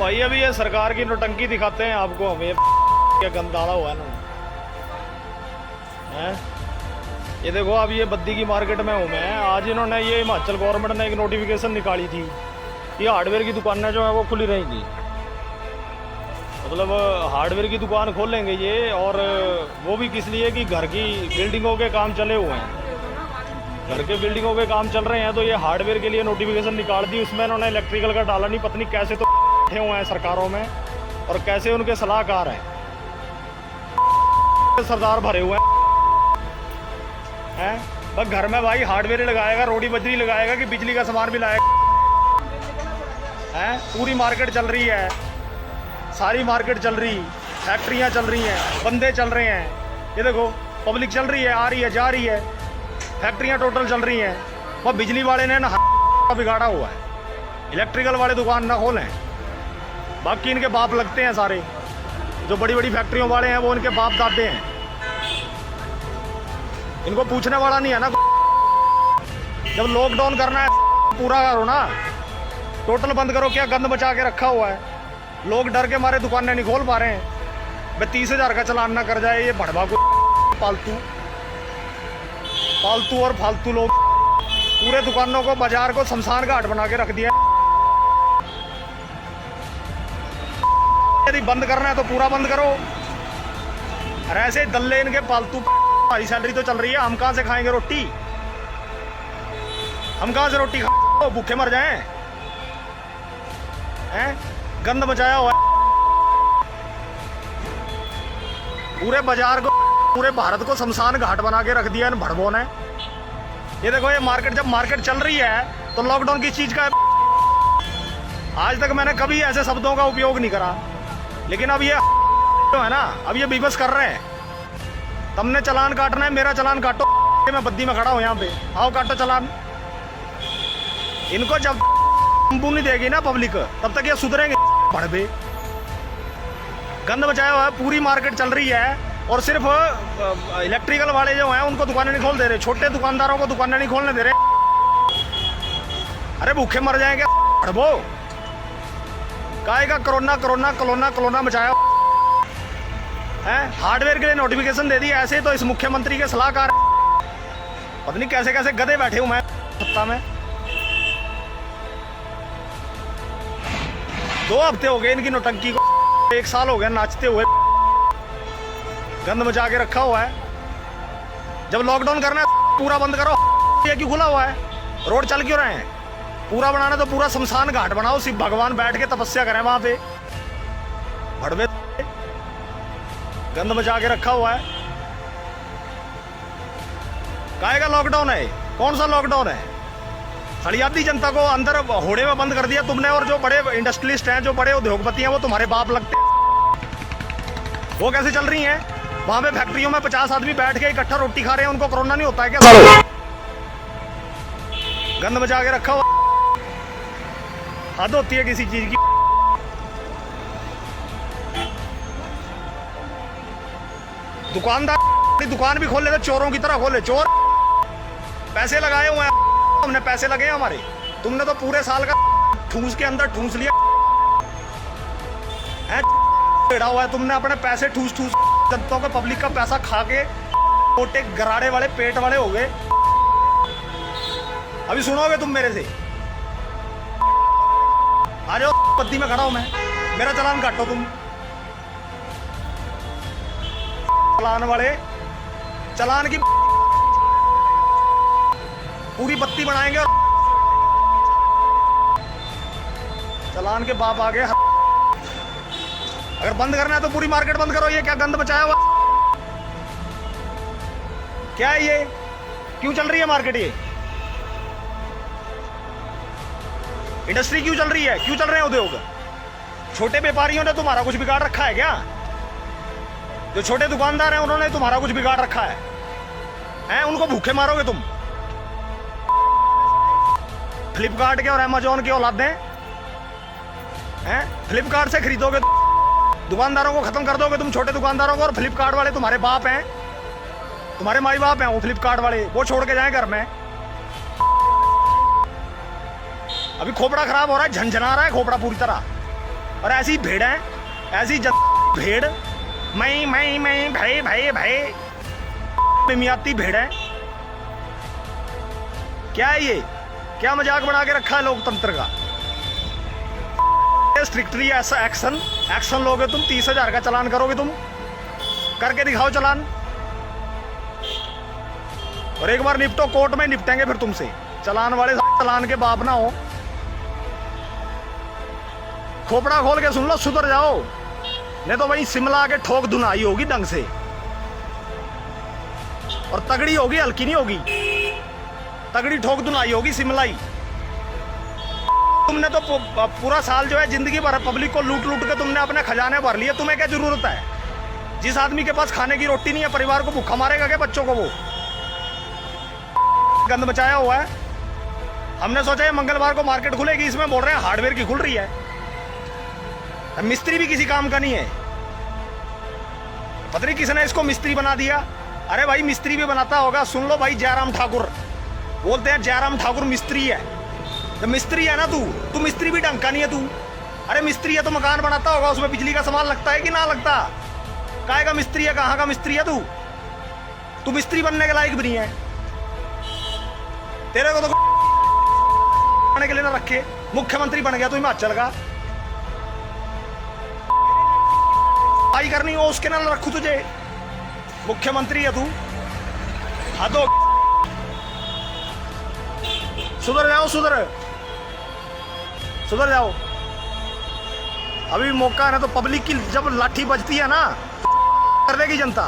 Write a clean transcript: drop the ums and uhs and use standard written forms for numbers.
भाई अभी ये सरकार की नौटंकी दिखाते हैं आपको। हमें क्या गंदाला हुआ है ना है? ये देखो अब ये बद्दी की मार्केट में हूँ मैं। आज इन्होंने ये हिमाचल गवर्नमेंट ने एक नोटिफिकेशन निकाली थी कि हार्डवेयर की दुकानें जो है वो खुली रहेंगी। मतलब हार्डवेयर की दुकान खोलेंगे ये, और वो भी किस लिए कि घर की बिल्डिंगों के काम चले हुए हैं। घर के बिल्डिंगों के काम चल रहे हैं तो ये हार्डवेयर के लिए नोटिफिकेशन निकाल दी। उसमें इन्होंने इलेक्ट्रिकल का डाला नहीं, पत्नी कैसे तो बैठे हुए हैं सरकारों में और कैसे उनके सलाहकार हैं, सरदार भरे हुए हैं। बस घर में भाई हार्डवेयर लगाएगा, रोडी बजरी लगाएगा कि बिजली का सामान भी लाएगा है। पूरी मार्केट चल रही है, सारी मार्केट चल रही, फैक्ट्रियां चल रही हैं, बंदे चल रहे हैं। ये देखो पब्लिक चल रही है, आ रही है, जा रही है, फैक्ट्रियां टोटल चल रही हैं। वह बिजली वाले ने ना बिगाड़ा हुआ है। इलेक्ट्रिकल वाले दुकान ना खोलें, बाकी इनके बाप लगते हैं सारे। जो बड़ी बड़ी फैक्ट्रियों वाले हैं वो इनके बाप दादे हैं, इनको पूछने वाला नहीं है ना। जब लॉकडाउन करना है पूरा करो ना, टोटल बंद करो। क्या गंद मचा के रखा हुआ है। लोग डर के मारे दुकानें नहीं खोल पा रहे हैं। भाई 30,000 का चलान ना कर जाए ये भड़वा को पालतू और फालतू लोग पूरे दुकानों को, बाजार को शमशान घाट बना के रख दिया। यदि बंद करना है तो पूरा बंद करो। और ऐसे दल्ले इनके पालतू, हमारी सैलरी तो चल रही है, हम कहां से खाएंगे रोटी? हम कहां से रोटी खाएंगे? भूखे मर जाएं हैं? गंद मचाया हुआ है पूरे बाजार को, पूरे भारत को शमशान घाट बना के रख दिया इन भड़वों ने। ये देखो ये मार्केट, जब मार्केट चल रही है तो लॉकडाउन किस चीज का है? आज तक मैंने कभी ऐसे शब्दों का उपयोग नहीं करा, लेकिन अब ये है ना, अब ये बेबस कर रहे हैं। तुमने चलान काटना है, मेरा चलान काटो। मैं बद्दी में खड़ा हूं यहाँ पे, आओ काटो चलान। इनको जब नहीं देगी ना पब्लिक, तब तक ये सुधरेंगे भड़वे। गंद मचाया हुआ है, पूरी मार्केट चल रही है और सिर्फ इलेक्ट्रिकल वाले जो हैं उनको दुकानें नहीं खोल दे रहे। छोटे दुकानदारों को दुकानें नहीं खोलने दे रहे। अरे भूखे मर जाएंगे भड़वो। काहे का कोरोना कोरोना कोरोना कोरोना मचाया है। हार्डवेयर के लिए नोटिफिकेशन दे दिया। ऐसे तो इस मुख्यमंत्री के सलाहकार पता नहीं कैसे कैसे गधे बैठे हुए हैं सत्ता में। 2 हफ्ते हो गए इनकी नौटंकी को, 1 साल हो गया नाचते हुए। गंद मचा के रखा हुआ है। जब लॉकडाउन करना है पूरा बंद करो। ये क्यों खुला हुआ है? रोड चल क्यों रहे हैं? पूरा बनाना तो पूरा शमशान घाट बनाओ, सिर्फ भगवान बैठ के तपस्या करें वहां पे। भड़वे गंद मचा के रखा हुआ है। काहे का लॉकडाउन है? कौन सा लॉकडाउन है? हरियाती जनता को अंदर होड़े में बंद कर दिया तुमने। और जो बड़े इंडस्ट्रियलिस्ट हैं, जो बड़े उद्योगपति हैं, वो तुम्हारे बाप लगते हैं। वो कैसे चल रही हैं? वहां पे फैक्ट्रियों में 50 आदमी बैठ के इकट्ठा रोटी खा रहे हैं, उनको कोरोना नहीं होता है क्या? गंद मचा के रखा हुआ। हद होती है किसी चीज की। दुकानदार दुकान भी खोल लेते, चोरों की तरह खोले। चोर पैसे लगाए हुए हैं, हमने पैसे लगे हैं हमारे। तुमने तो पूरे साल का ठूस के अंदर ठूस लिया है। हुआ है तुमने अपने पैसे ठूस ठूस जनता को, पब्लिक का पैसा खा के मोटे गराड़े वाले पेट वाले हो गए। अभी सुनोगे तुम मेरे से। आ जाओ, पत्ती में खड़ा हूं मैं, मेरा चलान काटो तुम। चलान वाले चलान की पूरी बत्ती बनाएंगे और चलान के बाप आ गए। अगर बंद करना है तो पूरी मार्केट बंद करो। ये क्या गंद मचाया हुआ? क्या है ये? क्यों चल रही है मार्केट? ये इंडस्ट्री क्यों चल रही है? क्यों चल रहे हैं उद्योग? छोटे व्यापारियों ने तुम्हारा कुछ बिगाड़ रखा है क्या? जो छोटे दुकानदार हैं उन्होंने तुम्हारा कुछ बिगाड़ रखा है? उनको भूखे मारोगे तुम? फ्लिपकार्ट के और अमेजोन के औलादे हैं। फ्लिपकार्ट से खरीदोगे, दुकानदारों को खत्म कर दोगे तुम, छोटे दुकानदारों को। और फ्लिपकार्ट वाले तुम्हारे बाप हैं, तुम्हारे माई बाप हैं। वो फ्लिपकार्ट वाले वो छोड़ के जाए घर में। अभी खोपड़ा खराब हो रहा है, झनझना रहा है खोपड़ा पूरी तरह। और ऐसी भेड़ है, ऐसी भेड़, मैं भाई भाई भाई मियाती भेड़ है। क्या है ये? क्या मजाक बना के रखा है लोकतंत्र का? स्ट्रिक्टली ऐसा एक्शन लोगे तुम, 30,000 का चालान करोगे तुम, करके दिखाओ चालान, और एक बार निपटो, कोर्ट में निपटेंगे फिर तुमसे। चालान वाले चालान के बाप ना हो। खोपड़ा खोल के सुन लो, सुधर जाओ, नहीं तो वही शिमला के ठोक धुनाई होगी ढंग से, और तगड़ी होगी, हल्की नहीं होगी, तगड़ी ठोक धुनाई होगी शिमलाई। तुमने तो पूरा साल जो है जिंदगी भर पब्लिक को लूट लूट के तुमने अपने खजाने भर लिए। तुम्हें क्या जरूरत है? जिस आदमी के पास खाने की रोटी नहीं है, परिवार को भूखा मारेगा क्या? बच्चों को वो गंद बचाया हुआ है। हमने सोचा है मंगलवार को मार्केट खुलेगी, इसमें बोल रहे हैं हार्डवेयर की खुल रही है। मिस्त्री भी किसी काम का नहीं है, पता नहीं किसने इसको मिस्त्री बना दिया। अरे भाई मिस्त्री भी बनाता होगा, सुन लो भाई, जयराम ठाकुर बोलते हैं, जयराम ठाकुर मिस्त्री है। तो मिस्त्री है ना तू मिस्त्री भी ढंग का नहीं है तू। अरे मिस्त्री है तो मकान बनाता होगा, उसमें बिजली का सामान लगता है कि ना लगता? काहे का मिस्त्री है, कहाँ का मिस्त्री है तू मिस्त्री बनने के लायक भी नहीं है। तेरे को तो बनने के लिए ना रखे, मुख्यमंत्री बन गया तू हिमाचल का, आई करनी हो उसके नाल रखू तुझे, मुख्यमंत्री है तू। हद हो, सुधर जाओ, सुधर जाओ। अभी मौका है ना, तो पब्लिक की जब लाठी बजती है ना, कर देगी जनता।